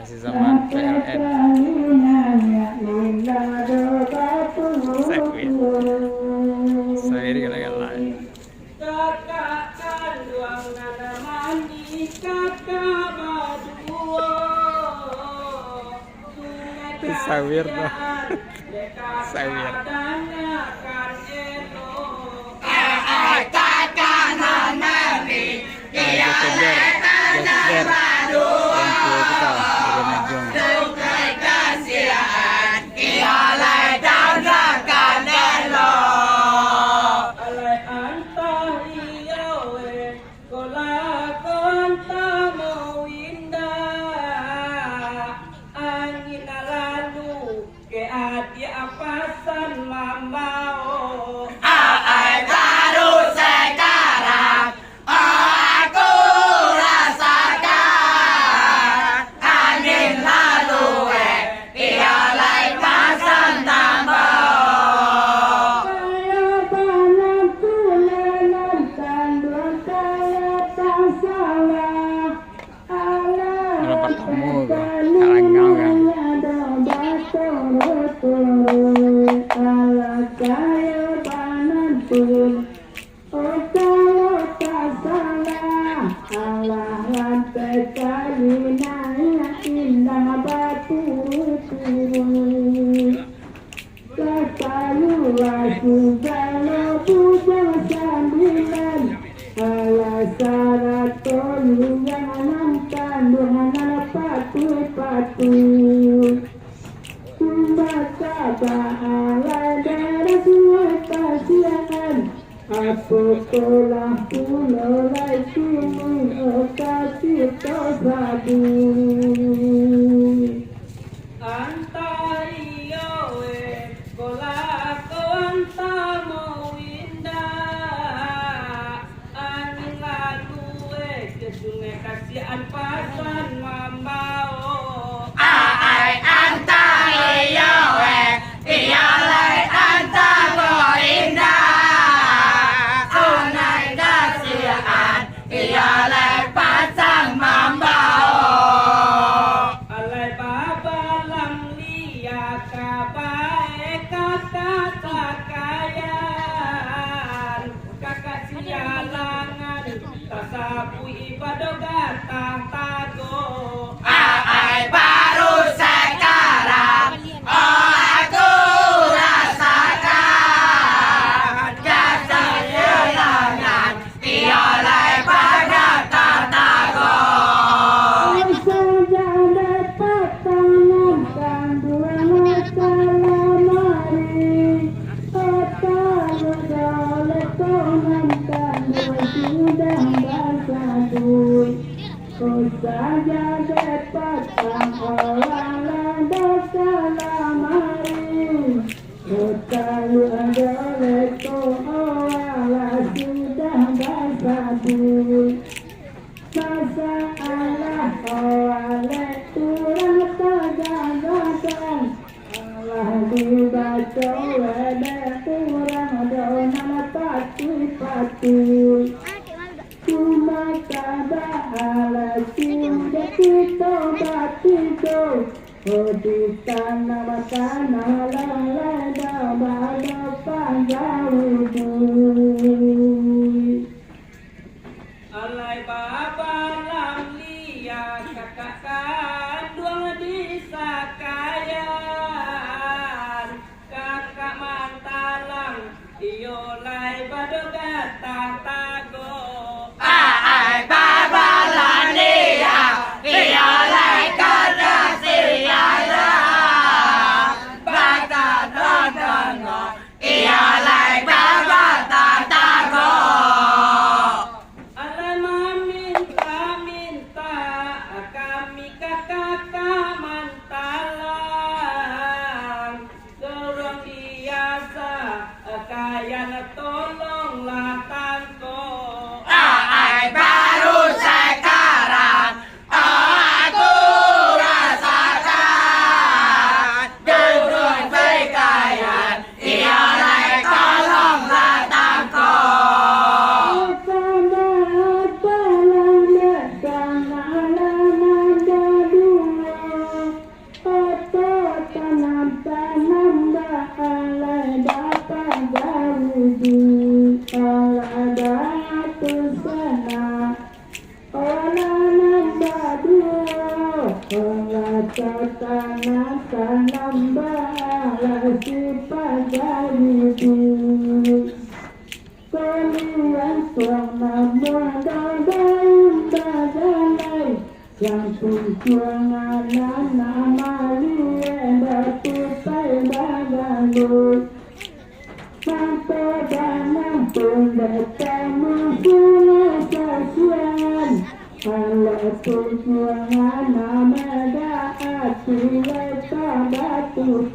Si zaman PLN Sawiri gala-gala. Kakak kandung nana mandi kakak berdua. Sawir dong. Sawir. yang tujuan nama lian bertupai badanul sampai danang pendatang musuh sasian kalau tujuan nama hati leta batu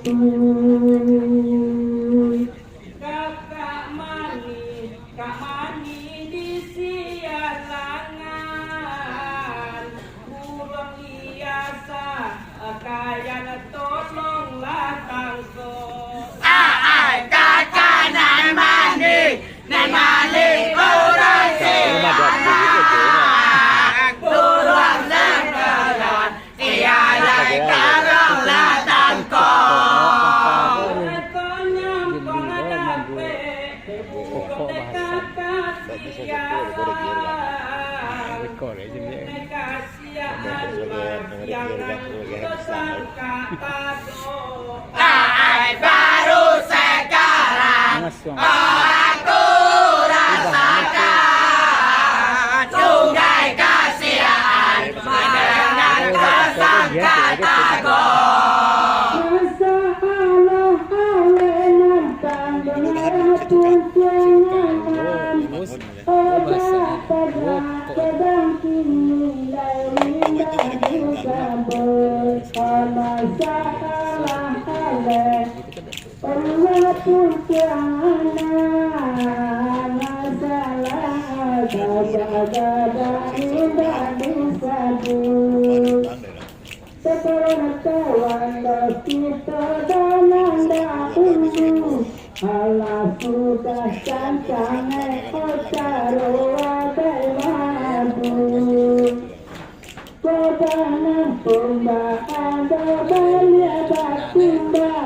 kakak mani di sialangan burung hiasa kayan tolonglah tangso kakak nan mani orang sialan burung sekelon ia lai karonglah tangko Rekor aja dia. Baru sekarang aku rasakan sungai kasihan mendengar kesangkaan aku. Allah sudah cancang kocaroa madu kodanang pembaan dobalya batimba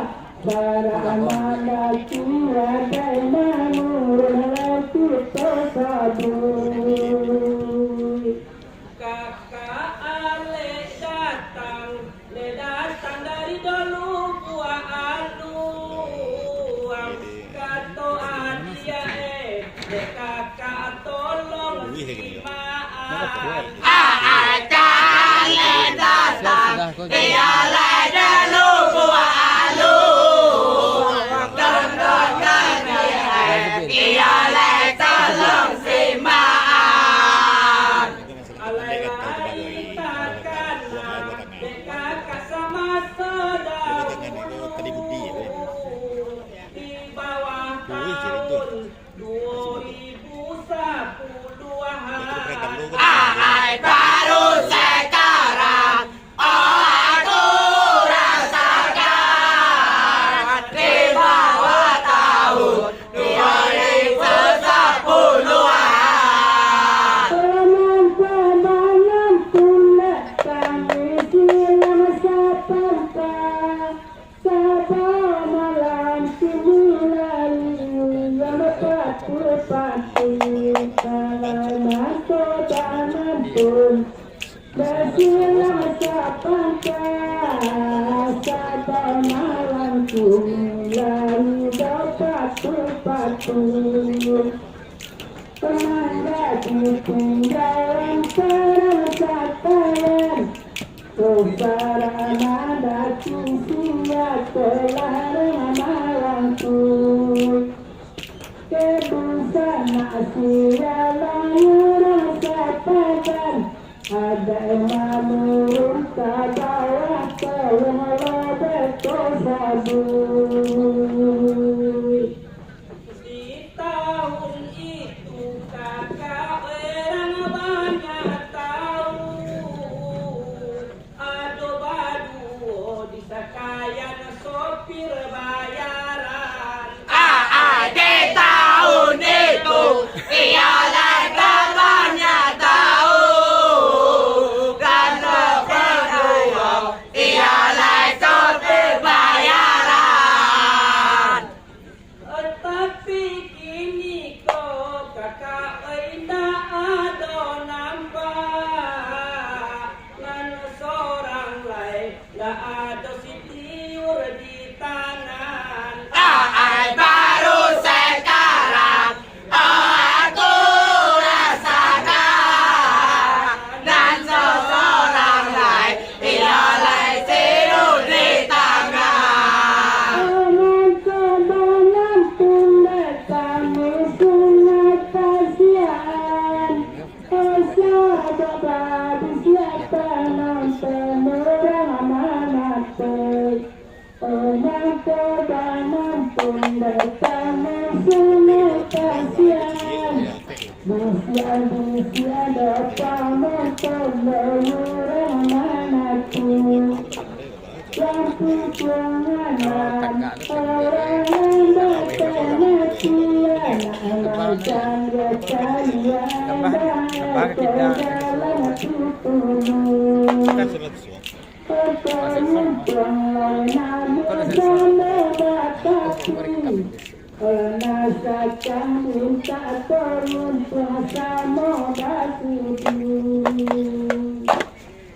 baramana tua daimanu kita sadu kakak ale datang dari dulu buah aluang kato adia kakak tolong simaan Jangan datang dia lai dulu buah alu dondongkan dia lai tolong simaan alai takkan kakak sama saudara di bawah tahun 2010 baru sekarang aku rasakan di bawah tahun 2010-an. Pemandangan tunak kami silam sapanta sapa malam simulali yang pati kalaman kodaman pun bersilam sapanta sapa malam simulali dapat pati Pemanda di tinggalan serasatan Kesarangan dati siap telah malamku Kebusan sialan rasa padan Ada manurun kabawa kewala berkosadu di tahun itu kakak orang banyak tahu ado-badu di sakayan sopir bayaran Di tahun itu ia lai kabarnya tahu dan berdua ia lai sopir bayaran nggak ada si tiur di tangan. Ai baru sekarang aku rasakan dan seseorang lain ialah tidur di tangan. Minta turun puasa